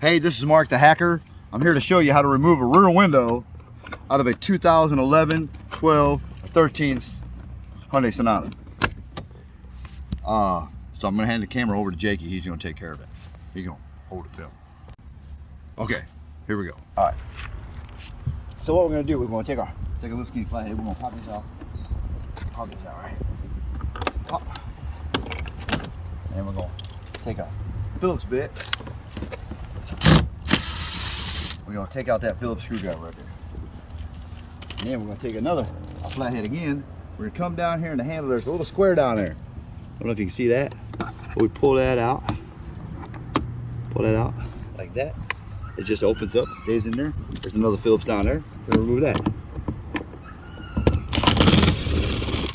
Hey, this is Mark the Hacker. I'm here to show you how to remove a rear window out of a 2011, 12, 13 Hyundai Sonata. So I'm gonna hand the camera over to Jakey. He's gonna take care of it. He's gonna hold the film. Okay, here we go. All right. So what we're gonna do, we're gonna take a little skinny flathead. We're gonna pop these out. Pop these out, right? Pop. And we're gonna take a Phillips bit. We're gonna take out that Phillips screwdriver right there. And then we're gonna take a flathead again. We're gonna come down here in the handle. There's a little square down there. I don't know if you can see that. But we pull that out. Pull that out like that. It just opens up, stays in there. There's another Phillips down there. We're gonna remove that.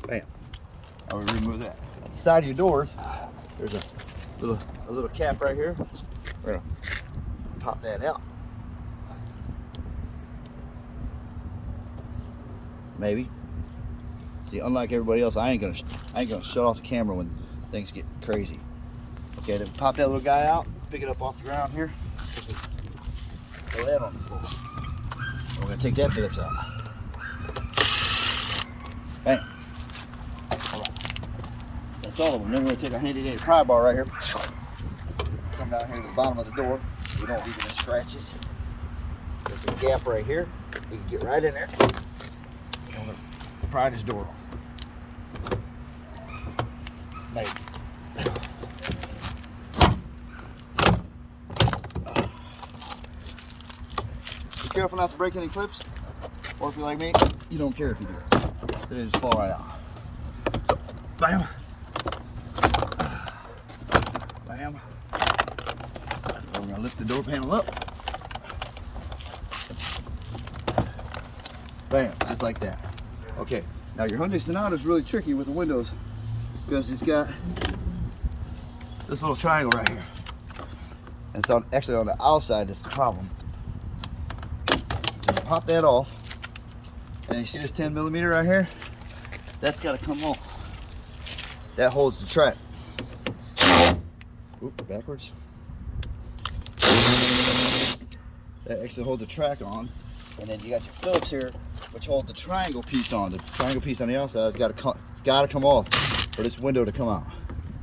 Bam. Now we remove that. At the side of your doors, there's a little cap right here. We're gonna pop that out. Maybe. See, unlike everybody else, I ain't gonna shut off the camera when things get crazy. Okay, then pop that little guy out, pick it up off the ground here. Throw that on the floor. We're gonna take that Phillips out. Bam. All right. That's all of them. Then we're gonna take our handy dandy pry bar right here. Come down here to the bottom of the door. We don't leave any scratches. There's a gap right here. We can get right in there. I'm gonna pry this door off. Maybe. Be careful not to break any clips, or if you're like me, you don't care if you do. They just fall right out. So, bam, bam. We're gonna lift the door panel up. Bam, just like that. Okay, now your Hyundai Sonata is really tricky with the windows because it's got this little triangle right here. And it's actually on the outside that's the problem. So you pop that off, and you see this 10mm right here? That's got to come off. That holds the track. Oop, backwards. That actually holds the track on. And then you got your Phillips here, which hold the triangle piece on. The triangle piece on the outside has got to come off for this window to come out.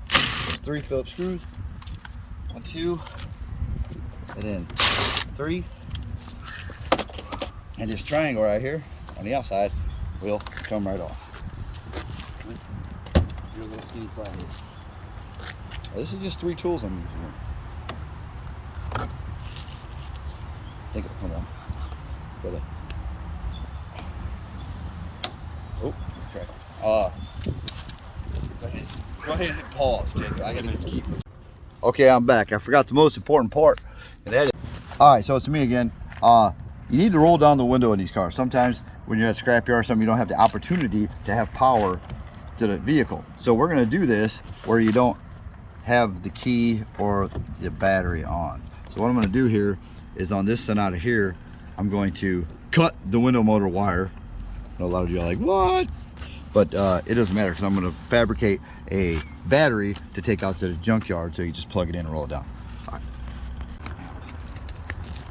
There's 3 Phillips screws. 1, 2, and then 3. And this triangle right here on the outside will come right off. Your little skinny flathead. Well, this is just 3 tools I'm using here. I think it'll come on. Oh, okay. Go ahead and pause, Jacob. I gotta get the key first. Okay, I'm back. I forgot the most important part. All right, so it's me again. You need to roll down the window in these cars. Sometimes when you're at scrapyard or something, you don't have the opportunity to have power to the vehicle. So we're gonna do this where you don't have the key or the battery on. So what I'm gonna do here is on this Sonata here, I'm going to cut the window motor wire. I know a lot of you are like, what? But it doesn't matter because I'm going to fabricate a battery to take out to the junkyard, so you just plug it in and roll it down. All right.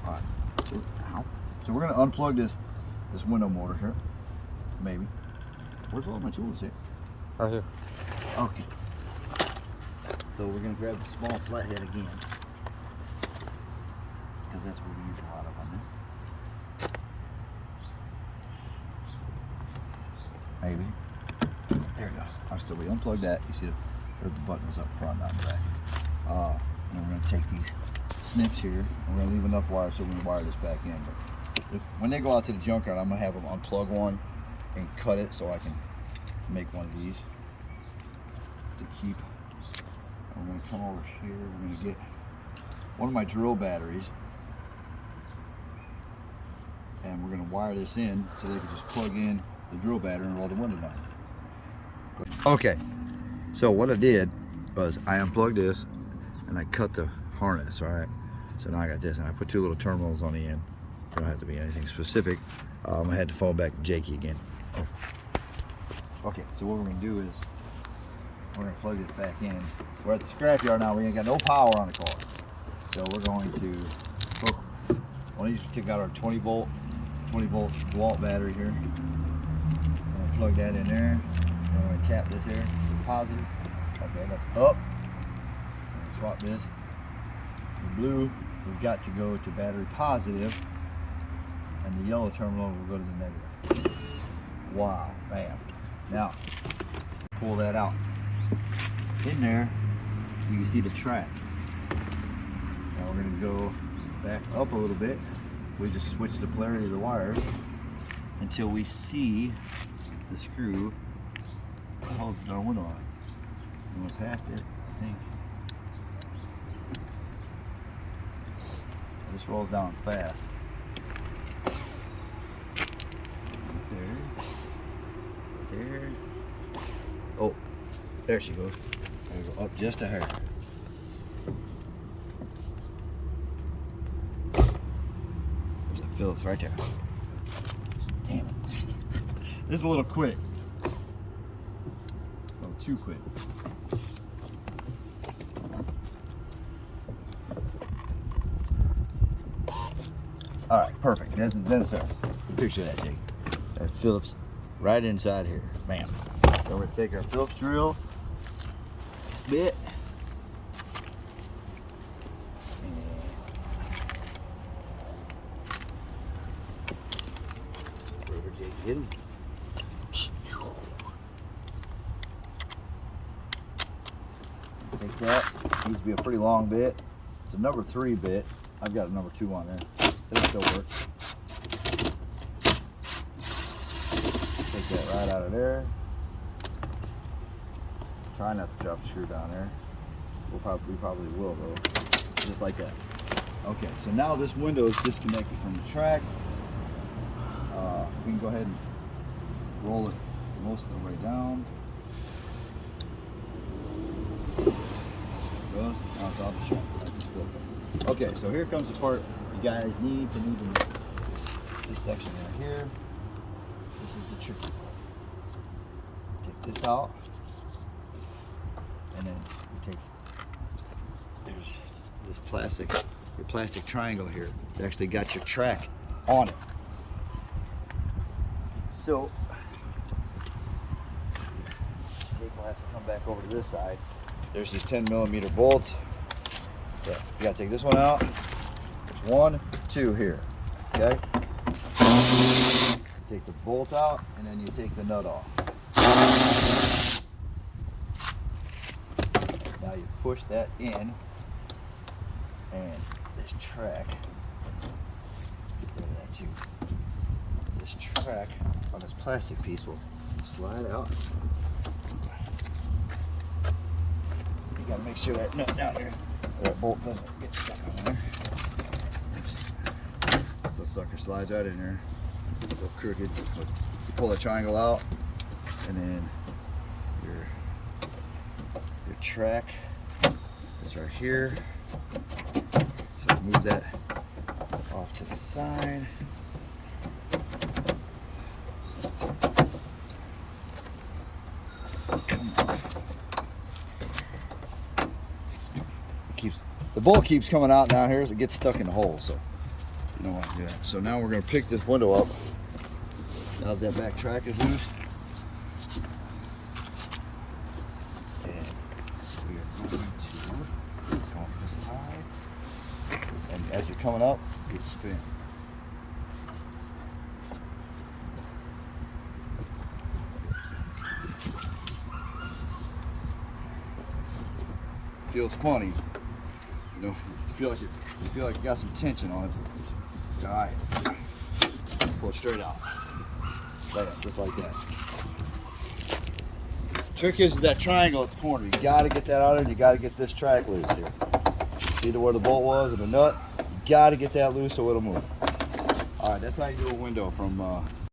All right. So we're going to unplug this window motor here. Maybe. Where's all my tools here? Right here. Okay. So we're going to grab the small flathead again, because that's what we use a lot of on this. Maybe. There we go. All right, so we unplug that. You see the buttons up front, not the back. And we're going to take these snips here, and we're going to leave enough wire so we can wire this back in. But when they go out to the junkyard, I'm going to have them unplug one and cut it so I can make one of these to keep. And we're going to come over here. We're going to get one of my drill batteries, and we're going to wire this in so they can just plug in the drill battery and roll the window down. Okay, so what I did was I unplugged this and I cut the harness, right? So now I got this, and I put 2 little terminals on the end. Don't have to be anything specific. I had to fall back to Jakey again. Okay, so what we're gonna do is we're gonna plug this back in. We're at the scrapyard now. We ain't got no power on the car, so we're going to One of these, take out our 20 volt DeWalt battery here. I'm gonna plug that in there. I'm gonna tap this here, positive. Okay, that's up. Swap this. The blue has got to go to battery positive, and the yellow terminal will go to the negative. Wow, bam. Now, pull that out. In there, you can see the track. Now we're gonna go back up a little bit. We just switch the polarity of the wires until we see the screw that holds our window on. And we're past it, I think. This rolls down fast. There. Oh, there she goes. I'm gonna go up just a hair. There's a Phillips right there. Damn it. This is a little quick. Oh, too quick. All right, perfect. Then there. Picture that, Jake. That Phillips right inside here. Bam. So we're gonna take our Phillips drill bit and rubber Jake hit him. Take that. Needs to be a pretty long bit. It's a number 3 bit. I've got a number 2 on there. It'll still work. Take that right out of there. Try not to drop the screw down there. We probably will though. Just like that. Okay, so now this window is disconnected from the track. We can go ahead and roll it most of the way down. Goes, now it's off the track. That's just good. Okay, so here comes the part you guys need to know. This section right here. This is the tricky part. Take this out, and then you take, there's this plastic triangle here. It's actually got your track on it. So Jake will have to come back over to this side. There's these 10mm bolts. Yeah, you gotta take this one out. There's 1, 2 here. Okay? Take the bolt out, and then you take the nut off. Now you push that in, and this track, get rid of that too. This track on this plastic piece will slide out. You gotta make sure that nut down here, that bolt doesn't get stuck on there. This sucker slides right in there. A little crooked, but you pull the triangle out, and then your track is right here. So move that off to the side. Come on. The bolt keeps coming out down here as it gets stuck in the hole, so you don't want to do that. So now we're going to pick this window up. Now that back track is loose. And we are going to come up this high. And as you're coming up, you spin. Feels funny. You know, you feel like you got some tension on it. All right, pull it straight out. Bam, just like that. Trick is that triangle at the corner. You got to get that out of there. And you got to get this track loose here. See where the bolt was and the nut. You got to get that loose so it'll move. All right, that's how you do a window from